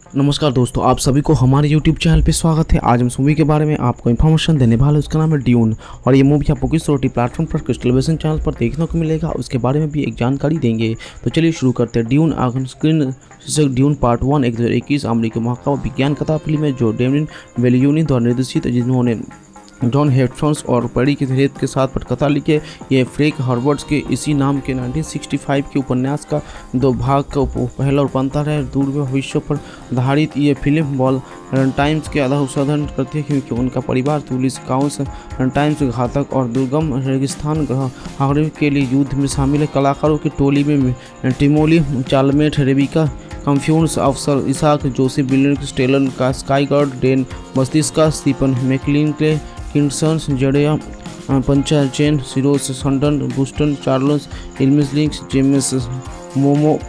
नमस्कार दोस्तों, आप सभी को हमारे YouTube चैनल पे स्वागत है। आज हम इस मूवी के बारे में आपको इन्फॉर्मेशन देने वाले हैं। उसका नाम है ड्यून और ये मूवी आपको किस OTT प्लेटफॉर्म पर, किस टेलीविजन चैनल पर देखने को मिलेगा, उसके बारे में भी एक जानकारी देंगे। तो चलिए शुरू करते हैं। ड्यून ऑन स्क्रीन शीर्षक ड्यून पार्ट 1 एक 2021 अमेरिकी महाकाव्य विज्ञान कथा फिल्म है जो डेमिन वेलियूनी द्वारा निर्देशित है, जिन्होंने जॉन हेस्टन्स और पैरी की हेथ के साथ पटकथा लिखे। ये फ्रैंक हर्बर्ट्स के इसी नाम के 1965 के उपन्यास का 2 भाग का पहला रूपांतर है। दूर भविष्य पर आधारित ये फिल्म वॉलंटाइन्स के आधार उत्साधन करती है, क्योंकि उनका परिवार पुलिस काउंस वॉलंटाइन्स घातक और दुर्गम रेगिस्तान ग्रह के लिए युद्ध में शामिल है। कलाकारों की टोली में टिमोली चालमेट, रेबिका कम्फ्यून्स, अफसर इसाक, जोसेफ बिलियन, स्टेलन का स्काईगार्ड, डेन मस्तिष्का, स्टीफन मैकलिन के किंगसन्स, जडेया पंचा, chain सिरोस, संडन Boston, Charles इल्मिसलिंक्स, James momo,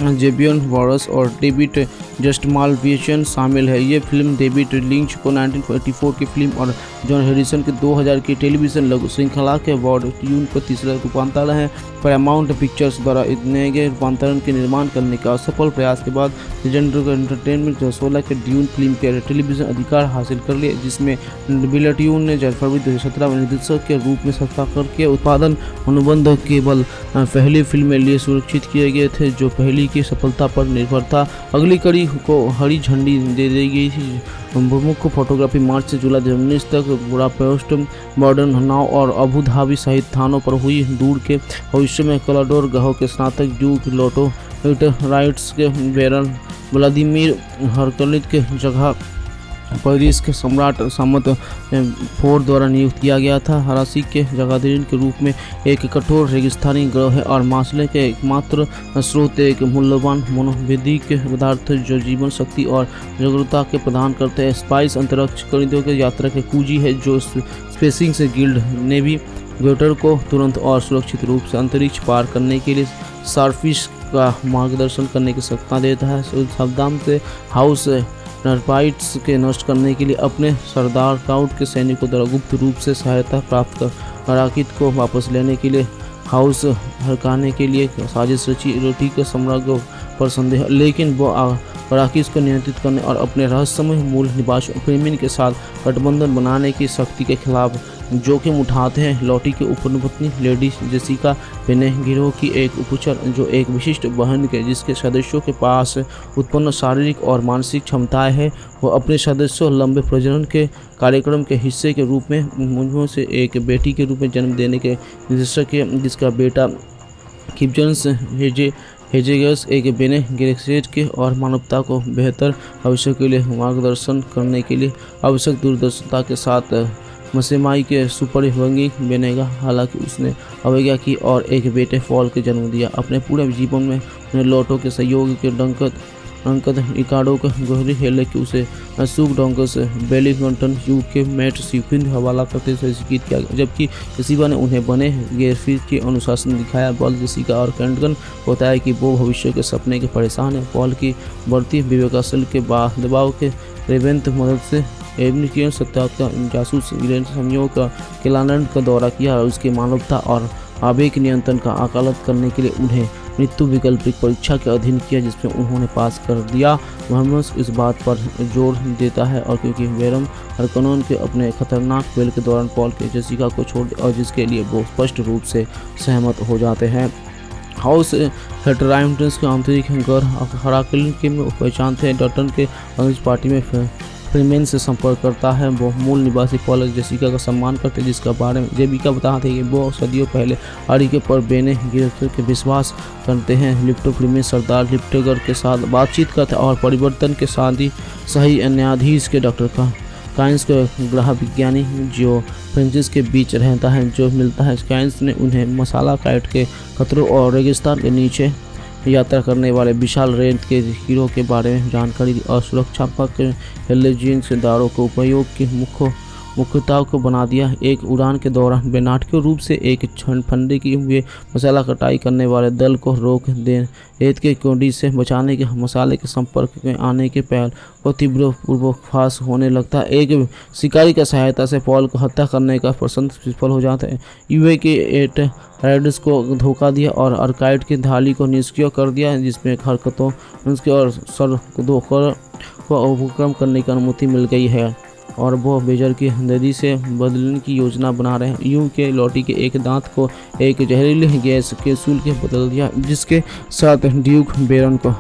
जेबियन वॉरस और डेविड जस्टमालवियन शामिल है। ये फिल्म डेविड लिंच को 1984 की फिल्म और जॉन हैरिसन के 2000 की टेलीविजन लघु श्रृंखला के वॉर्ड ड्यून का तीसरा रूपांतरण है। पैरामाउंट पिक्चर्स द्वारा इतने गए रूपांतरण के निर्माण करने का असफल प्रयास के बाद लेजेंडरी एंटरटेनमेंट 2016 के ड्यून फिल्म के टेलीविजन अधिकार हासिल कर लिए, जिसमें बिलट्यून ने फरवरी 2017 में निर्देशक के रूप में हस्ताक्षर किए। उत्पादन अनुबंध केवल पहली फिल्म के लिए सुरक्षित किए गए थे, जो पहली की सफलता पर निर्भर था। अगली कड़ी को हरी झंडी दे दी गई थी। मुख्य फोटोग्राफी मार्च से जुलाई 2019 तक बुडापेस्ट, मॉडर्न नाव और अबू धाबी सहित स्थानों पर हुई। दूर के भविष्य में कलाडोर ग्रहों के स्नातक ड्यूक लोटो राइट्स के बेरन व्लादिमीर हरकलित के जगह पेरिस के सम्राट सामंत 4 द्वारा नियुक्त किया गया था। हरासी के जगाधरीन के रूप में एक कठोर रेगिस्तानी ग्रह है और मासले के एकमात्र स्रोत एक मूल्यवान मनोवैदिक पदार्थ जो जीवन शक्ति और जागरूकता के प्रदान करते हैं। स्पाइस अंतरिक्ष खरीदों की यात्रा के कुंजी है, जो स्पेसिंग से गिल्ड नेवी वेटर को तुरंत और सुरक्षित रूप से अंतरिक्ष पार करने के लिए सार्फिश का मार्गदर्शन करने की क्षमता देता है। सावधान से हाउस नरपाइट्स के नष्ट करने के लिए अपने सरदार काउट के सैनिकों द्वारा गुप्त रूप से सहायता प्राप्त कर अराकित को वापस लेने के लिए हाउस हरकाने के लिए साजिश रची। रोटी के सम्राज्ञों पर संदेह, लेकिन वो अराकिस को नियंत्रित करने और अपने रहस्यमय मूल निवासियों फ्रेमिन के साथ गठबंधन बनाने की शक्ति के खिलाफ जोखिम उठाते हैं। लॉटी की उपपत्नी लेडी जेसिका बेने गिरोह की एक उपचर, जो एक विशिष्ट बहन के जिसके सदस्यों के पास उत्पन्न शारीरिक और मानसिक क्षमताएं हैं, वो अपने सदस्यों लंबे प्रजनन के कार्यक्रम के हिस्से के रूप में मुझमें से एक बेटी के रूप में जन्म देने के निर्देशक है, जिसका बेटा किप्जन्स हेजेगस एक बेने गेरेक्सेट के और मानवता को बेहतर भविष्य के लिए मार्गदर्शन करने के लिए आवश्यक दूरदर्शिता के साथ मसेमाई के सुपरवंगी बनेगा। हालांकि उसने अवज्ञा की और एक बेटे फॉल के जन्म दिया। अपने पूरे जीवन में उन्हें लोटो के सहयोग के अंकद इकाडो का गहरी हेले कि उसे सुख डोंकस बेलिंगटन युग के मैट सीफिन हवाला करते हुए जिक्र किया, जबकि जेसिका ने उन्हें बने गेरफिर के अनुशासन दिखाया। बॉल जेसिका और कैंटगन बताया कि वो भविष्य के सपने के परेशान है। पॉल की बढ़ती विवेकाशील के दबाव के रेवेंत मदद से एवनिकियन सत्ता का जासूस संयोग का किलानंद का दौरा किया और उसकी मानवता और आवेग नियंत्रण का आकलन करने के लिए उन्हें मृत्यु वैकल्पिक परीक्षा के अधीन किया, जिसमें उन्होंने पास कर दिया। मोहम्मद इस बात पर जोर देता है और क्योंकि वेरम हरकनोन के अपने खतरनाक खेल के दौरान पॉल के जेसिका को छोड़ दिया और जिसके लिए वो स्पष्ट रूप से सहमत हो जाते हैं। हाउस हेटराइमटन्स के आंतरिक घर हराकिल के पहचानते हैं। डॉटन के अंग्रेज पार्टी में फ्रीमेन से संपर्क करता है। वो मूल निवासी पॉल जेसिका का सम्मान करते हैं, जिसका बारे में जेबिका बताते हैं कि वो सदियों पहले अरिके पर बेने गिरफ्तार के विश्वास करते हैं। लिप्टो फ्रीमेन सरदार लिप्टोगर के साथ बातचीत करते हैं और परिवर्तन के साथ ही सही न्यायाधीश के डॉक्टर काइंस के ग्रह विज्ञानी जो फ्रेंचिस के बीच रहता है जो मिलता है। काइंस ने उन्हें मसाला काइट के खतरों और रेगिस्तान के नीचे यात्रा करने वाले विशाल रेंज के हीरो के बारे में जानकारी दी और सुरक्षात्मक हेलोजिन से दारों के उपयोग की मुख्य मुख्यता को बना दिया। एक उड़ान के दौरान बेनाटकीय रूप से एक फंदे की हुए मसाला कटाई करने वाले दल को रोक दे रेत के कोडी से बचाने के मसाले के संपर्क में आने के पहल को तीव्र पूर्वाभास होने लगता है। एक शिकारी की सहायता से पॉल को हत्या करने का प्रसंग विफल हो जाता है। यूए के एट राइडर्स को धोखा दिया और अर्काइड की ढाली को निष्क्रिय कर दिया, जिसमें हरकतों उसके और सर को धोकर को उपक्रम करने की अनुमति मिल गई है और वो बेजर की नदी से बदलने की योजना बना रहे हैं। यूं के लौटी के एक दांत को एक जहरीली गैस के सूल के बदल दिया, जिसके साथ ड्यूक बेरन को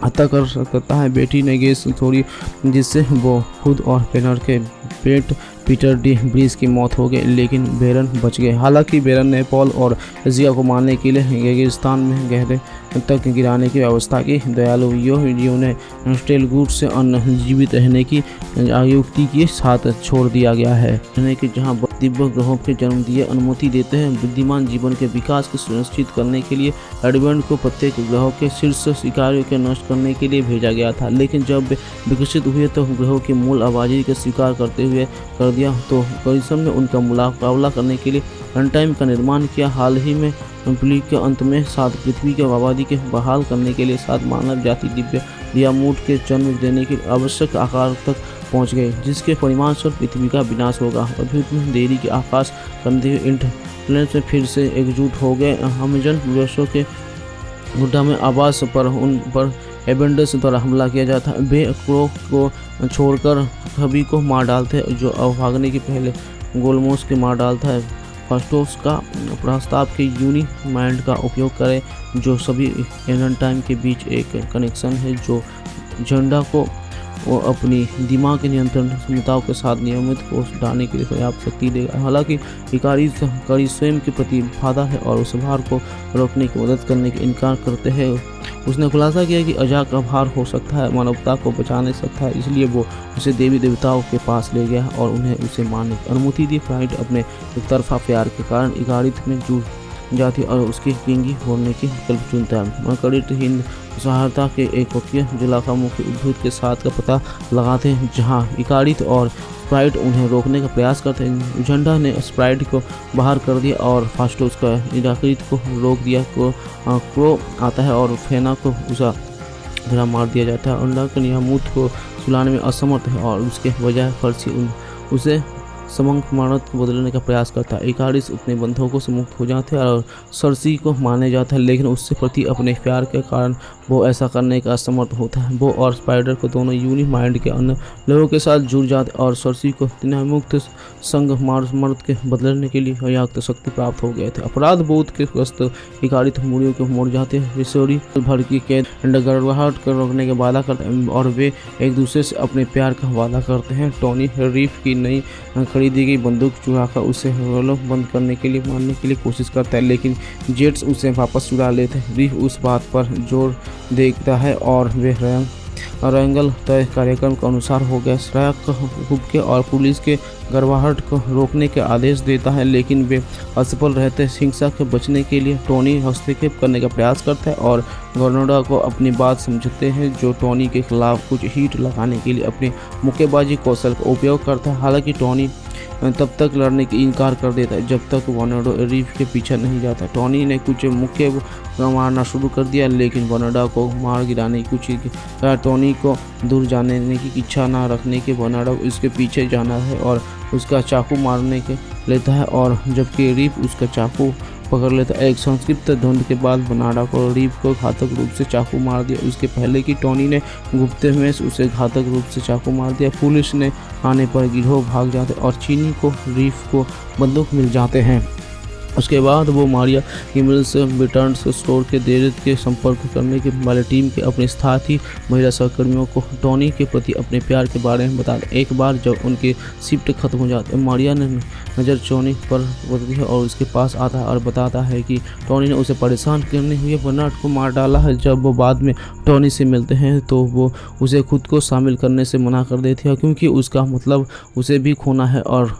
हत्या कर सकता है। बेटी ने गैस छोड़ी, जिससे वो खुद और बेरन के पेट पीटर डी ब्रीज की मौत हो गई, लेकिन बेरन बच गए। हालांकि बेरन ने पॉल और जिया को मारने के लिए रेगिस्तान में गहरे तक गिराने की व्यवस्था की। दयालु यूं ने स्टेलगुड से अन्य जीवित रहने की युक्ति के साथ छोड़ दिया गया है, कि जहां दिव्य ग्रहों के जन्म दिए अनुमति देते हैं। बुद्धिमान जीवन के विकास को सुनिश्चित करने के लिए एडवेंट को प्रत्येक ग्रहों के शीर्ष शिकारियों के नष्ट करने के लिए भेजा गया था, लेकिन जब वे विकसित हुए तो ग्रहों की मूल आबादी का स्वीकार करते हुए कर दिया तो करिश्म ने उनका मुकाबला करने के लिए रनटाइम का निर्माण किया। हाल ही में प्लीग के अंत में 7 पृथ्वी के आबादी के बहाल करने के लिए 7 मानव जाति दिव्य लियामूट के जन्म देने के आवश्यक आकार तक पहुंच गए, जिसके परिणामस्वरूप पृथ्वी का विनाश होगा। अद्भुत में देरी के आकाश करते हुए इंटरप्लेनेट में फिर से एकजुट हो गए। अमेजन वर्षों के गुड्डा में आवास पर उन पर एबेंडस द्वारा हमला किया जाता है। वे क्रो को छोड़कर सभी को मार डालते हैं, जो भागने के पहले गोलमोस के मार डालता है। फास्टोस का प्रस्ताव के यूनी माइंड का उपयोग करें, जो सभी रनटाइम के बीच एक कनेक्शन है, जो झंडा को वो अपनी दिमाग के नियंत्रण क्षमताओं के साथ नियमित कोर्स डालने के लिए पर्याप्त शक्ति देगा। हालांकि इकारी स्वयं के प्रति बाधा है और उस भार को रोकने की मदद करने के इनकार करते हैं। उसने खुलासा किया कि अजा का भार हो सकता है, मानवता को बचा नहीं सकता है, इसलिए वो उसे देवी देवताओं के पास ले गया और उन्हें उसे मारने की अनुमति दी। फ्राइड अपने एक तरफा प्यार के कारण इकारित में जुड़ जाती और उसके किंगी होने की विकल्प चुनता है। मकड़ित हिंद सहायता के एक वकील जिला का मुख्य उद्भूत के साथ का पता लगाते हैं, जहां इकारित और स्प्राइट उन्हें रोकने का प्रयास करते हैं। झंडा ने स्प्राइट को बाहर कर दिया और फास्टोस का इकारित को रोक दिया। क्रो आता है और फेना को उसा मार दिया जाता है। अंडा के नियामूत को सुलाने में असमर्थ है और उसके बजाय फर्सी उसे समंक मारत को बदलने का प्रयास करता है। इकारिस अपने बंधकों से मुक्त हो जाते हैं और सरसी को माने जाता है, लेकिन उससे प्रति अपने प्यार के कारण वो ऐसा करने का असमर्थ होता है। वो और स्पाइडर को दोनों यूनी माइंड के अन्य लोगों के साथ जुड़ जाते और सरसी को मुक्त संग मर्द के बदलने के लिए पर्याप्त शक्ति प्राप्त हो गए थे। अपराध बोध के ग्रस्त इकारित मूड़ियों को मोड़ जाते हैं। रिसोरी भर की कैद गड़बड़ाहट कर रोकने का वादा करते हैं और वे एक दूसरे से अपने प्यार का वादा करते हैं। टोनी रीफ की नई खरीदी गई बंदूक चुराकर उसे रोलों बंद करने के लिए मारने के लिए कोशिश करता है, लेकिन जेट्स उसे वापस चुरा लेते हैं। रीफ उस बात पर जोर देखता है और वे रैंगल तय कार्यक्रम के अनुसार हो गया। श्रायक हुक्के और पुलिस के गड़बड़ाहट को रोकने के आदेश देता है, लेकिन वे असफल रहते। हिंसा से बचने के लिए टोनी हस्तक्षेप करने का प्रयास करता है और गोर्नोडा को अपनी बात समझते हैं, जो टोनी के खिलाफ कुछ हीट लगाने के लिए अपने मुक्केबाजी कौशल का उपयोग करता है। हालांकि टोनी तब तक लड़ने की इनकार कर देता है जब तक वर्नाडो रीफ के पीछे नहीं जाता। टोनी ने कुछ मुक्के मारना शुरू कर दिया, लेकिन वर्नाडो को मार गिराने की कोशिश। टोनी को दूर जाने की इच्छा न रखने के वर्नाडो उसके पीछे जाना है और उसका चाकू मारने के लेता है, और जबकि रीफ उसका चाकू पकड़ लेता है। एक संक्षिप्त धुंध के बाद वर्नाडो को रीफ को घातक रूप से चाकू मार दिया, उसके पहले कि टोनी ने गुप्ते में उसे घातक रूप से चाकू मार दिया। पुलिस ने आने पर गिरोह भाग जाते और चीनी को रीफ को बंदूक मिल जाते हैं। उसके बाद वो मारिया किमिल्स रिटर्न स्टोर के देर के संपर्क करने के वाले टीम के अपने साथी महिला सहकर्मियों को टोनी के प्रति अपने प्यार के बारे में बताते। एक बार जब उनकी शिफ्ट खत्म हो जाती है, मारिया ने नज़र टोनी पर बदलती है और उसके पास आता है और बताता है कि टोनी ने उसे परेशान करने हुए बर्नार्ड को मार डाला है। जब वो बाद में टोनी से मिलते हैं तो वो उसे खुद को शामिल करने से मना कर देती है, क्योंकि उसका मतलब उसे भी खोना है और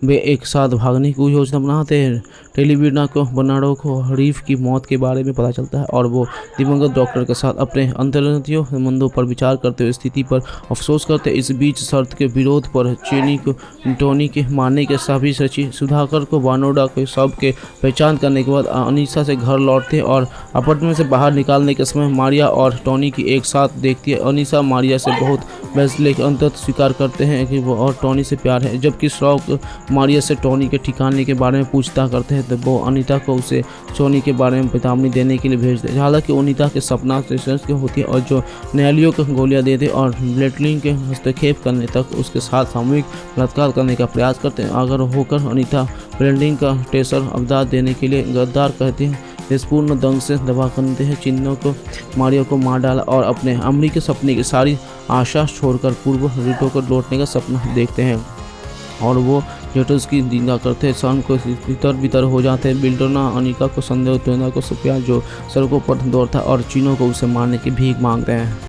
वे एक साथ भागने की योजना बनाते हैं। टेलीविजन को बर्नार्डो को हरीफ की मौत के बारे में पता चलता है और वो दिवंगत डॉक्टर के साथ अपने अंतर्निहित संबंधों पर विचार करते हुए स्थिति पर अफसोस करते हैं। इस बीच शर्त के विरोध पर चेनी को टोनी के मारने के सभी सची सुधाकर को बर्नार्डो के शव के पहचान करने के बाद अनीसा से घर लौटते हैं और अपार्टमेंट से बाहर निकालने के समय मारिया और टोनी की एक साथ देखती है। अनीसा मारिया से बहुत बहस लेकर अंततः स्वीकार करते हैं कि वो और टोनी से प्यार है। जबकि शौक मारिया से टोनी के ठिकाने के बारे में पूछता करते हैं तो वो अनीता को उसे टोनी के बारे में चेतावनी देने के लिए भेजते हैं। हालांकि अनीता के सपना सेशंस की होती है और जो न्यायालयों को गोलियां देते और ब्लेटलिंग के हस्तक्षेप करने तक उसके साथ सामूहिक बलात्कार करने का प्रयास करते हैं। अगर होकर अनीता ब्लेटलिंग का टेसर अवदाद देने के लिए गद्दार कहते हैं। पूर्ण दंग से दबा करते हैं चिन्हों को मारिया को मार डाला और अपने अमरी के सपने की सारी आशा छोड़कर पूर्व रिटो को लौटने का सपना देखते हैं और वो जेटस की निंदा करते हैं। शाम को तितर बितर हो जाते हैं। बिल्डोना अनिका को संदेह को सुपिया जो सड़कों पर दौड़ता और चीनों को उसे मारने की भीख मांगते हैं।